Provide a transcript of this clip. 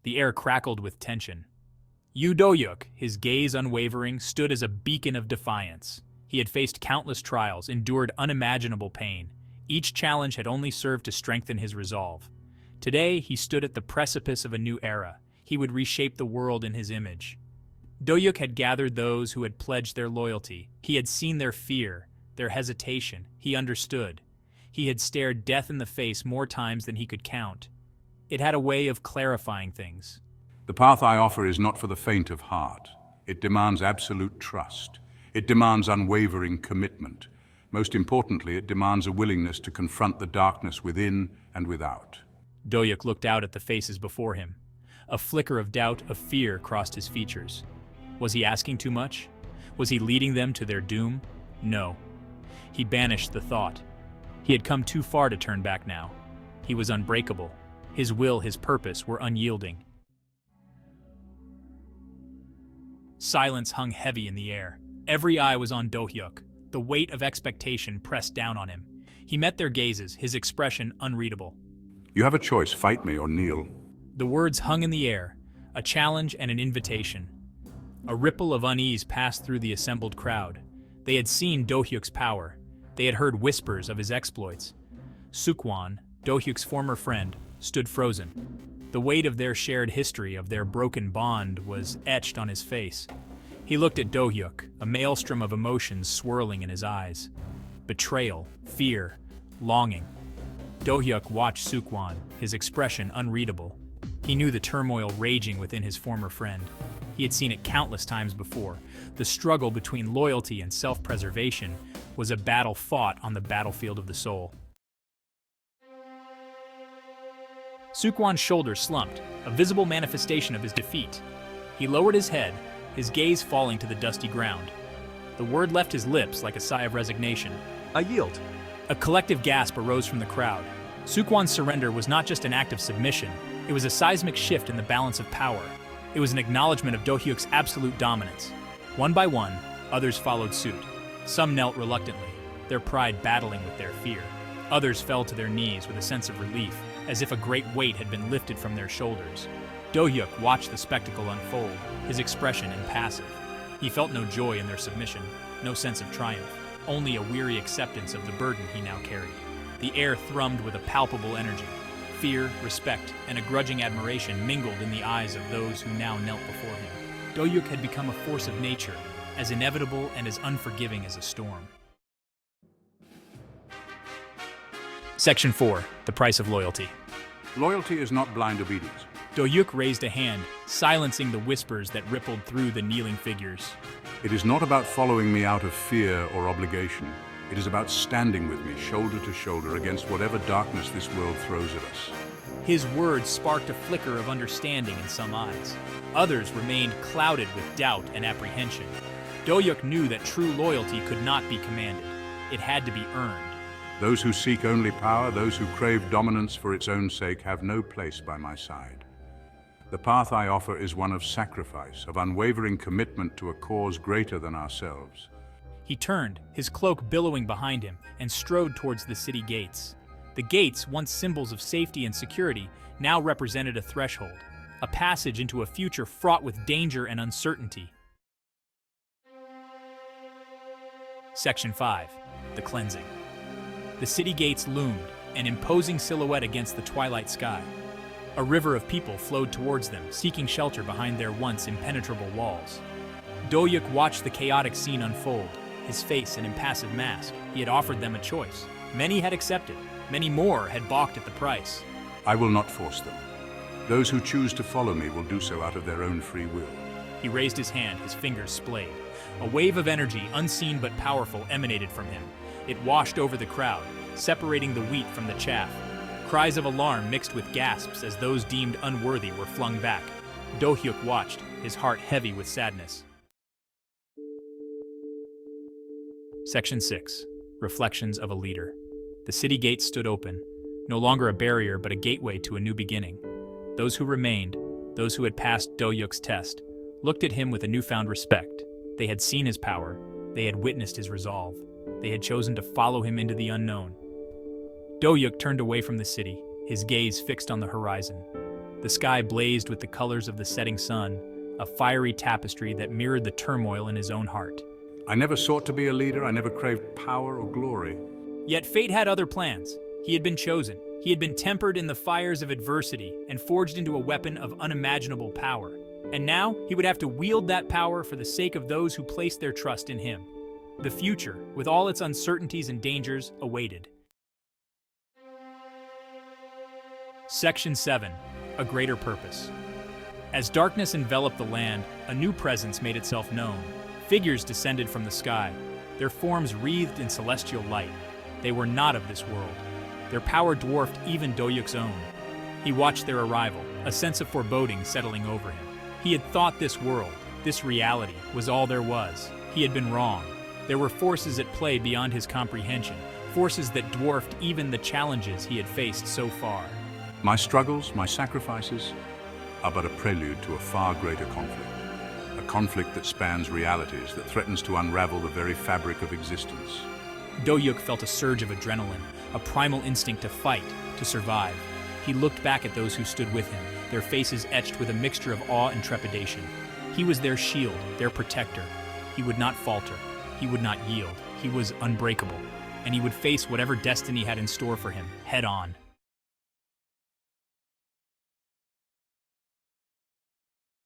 The air crackled with tension. Yu Do-yuk, his gaze unwavering, stood as a beacon of defiance. He had faced countless trials, endured unimaginable pain. Each challenge had only served to strengthen his resolve. Today, he stood at the precipice of a new era. He would reshape the world in his image. Do-yuk had gathered those who had pledged their loyalty. He had seen their fear, their hesitation. He understood. He had stared death in the face more times than he could count. It had a way of clarifying things. The path I offer is not for the faint of heart. It demands absolute trust. It demands unwavering commitment. Most importantly, it demands a willingness to confront the darkness within and without. Do-yuk looked out at the faces before him. A flicker of doubt, of fear crossed his features. Was he asking too much? Was he leading them to their doom? No. He banished the thought. He had come too far to turn back now. He was unbreakable. His will, his purpose were unyielding. Silence hung heavy in the air. Every eye was on Do-hyuk. The weight of expectation pressed down on him. He met their gazes, his expression unreadable. You have a choice, fight me or kneel. The words hung in the air, a challenge and an invitation. A ripple of unease passed through the assembled crowd. They had seen Do-hyuk's power. They had heard whispers of his exploits. Sukwan, Do-hyuk's former friend, stood frozen. The weight of their shared history, of their broken bond, was etched on his face. He looked at Do-hyuk, a maelstrom of emotions swirling in his eyes. Betrayal, fear, longing. Do-hyuk watched Sukwan, his expression unreadable. He knew the turmoil raging within his former friend. He had seen it countless times before. The struggle between loyalty and self-preservation was a battle fought on the battlefield of the soul. Sukwan's shoulders slumped, a visible manifestation of his defeat. He lowered his head, his gaze falling to the dusty ground. The word left his lips like a sigh of resignation. I yield. A collective gasp arose from the crowd. Sukwan's surrender was not just an act of submission, it was a seismic shift in the balance of power. It was an acknowledgement of Do-hyuk's absolute dominance. One by one, others followed suit. Some knelt reluctantly, their pride battling with their fear. Others fell to their knees with a sense of relief, as if a great weight had been lifted from their shoulders. Do-hyuk watched the spectacle unfold, his expression impassive. He felt no joy in their submission, no sense of triumph, only a weary acceptance of the burden he now carried. The air thrummed with a palpable energy. Fear, respect, and a grudging admiration mingled in the eyes of those who now knelt before him. Do-hyuk had become a force of nature, as inevitable and as unforgiving as a storm. Section 4. The Price of Loyalty. Loyalty is not blind obedience. Do-hyuk raised a hand, silencing the whispers that rippled through the kneeling figures. It is not about following me out of fear or obligation. It is about standing with me, shoulder to shoulder, against whatever darkness this world throws at us. His words sparked a flicker of understanding in some eyes. Others remained clouded with doubt and apprehension. Do-hyuk knew that true loyalty could not be commanded. It had to be earned. Those who seek only power, those who crave dominance for its own sake, have no place by my side. The path I offer is one of sacrifice, of unwavering commitment to a cause greater than ourselves. He turned, his cloak billowing behind him, and strode towards the city gates. The gates, once symbols of safety and security, now represented a threshold, a passage into a future fraught with danger and uncertainty. Section 5. The Cleansing. The city gates loomed, an imposing silhouette against the twilight sky. A river of people flowed towards them, seeking shelter behind their once impenetrable walls. Do-hyuk watched the chaotic scene unfold, his face an impassive mask. He had offered them a choice. Many had accepted. Many more had balked at the price. I will not force them. Those who choose to follow me will do so out of their own free will. He raised his hand, his fingers splayed. A wave of energy, unseen but powerful, emanated from him. It washed over the crowd, separating the wheat from the chaff. Cries of alarm mixed with gasps as those deemed unworthy were flung back. Do-hyuk watched, his heart heavy with sadness. Section 6. Reflections of a Leader. The city gates stood open, no longer a barrier but a gateway to a new beginning. Those who remained, those who had passed Do-hyuk's test, looked at him with a newfound respect. They had seen his power, they had witnessed his resolve, they had chosen to follow him into the unknown. Do-hyuk turned away from the city, his gaze fixed on the horizon. The sky blazed with the colors of the setting sun, a fiery tapestry that mirrored the turmoil in his own heart. I never sought to be a leader. I never craved power or glory. Yet fate had other plans. He had been chosen. He had been tempered in the fires of adversity and forged into a weapon of unimaginable power. And now he would have to wield that power for the sake of those who placed their trust in him. The future, with all its uncertainties and dangers, awaited. Section 7. A Greater Purpose. As darkness enveloped the land, a new presence made itself known. Figures descended from the sky, their forms wreathed in celestial light. They were not of this world. Their power dwarfed even Do-hyuk's own. He watched their arrival, a sense of foreboding settling over him. He had thought this world, this reality, was all there was. He had been wrong. There were forces at play beyond his comprehension, forces that dwarfed even the challenges he had faced so far. My struggles, my sacrifices, are but a prelude to a far greater conflict. A conflict that spans realities, that threatens to unravel the very fabric of existence. Do-hyuk felt a surge of adrenaline, a primal instinct to fight, to survive. He looked back at those who stood with him, their faces etched with a mixture of awe and trepidation. He was their shield, their protector. He would not falter. He would not yield. He was unbreakable, and he would face whatever destiny had in store for him, head on.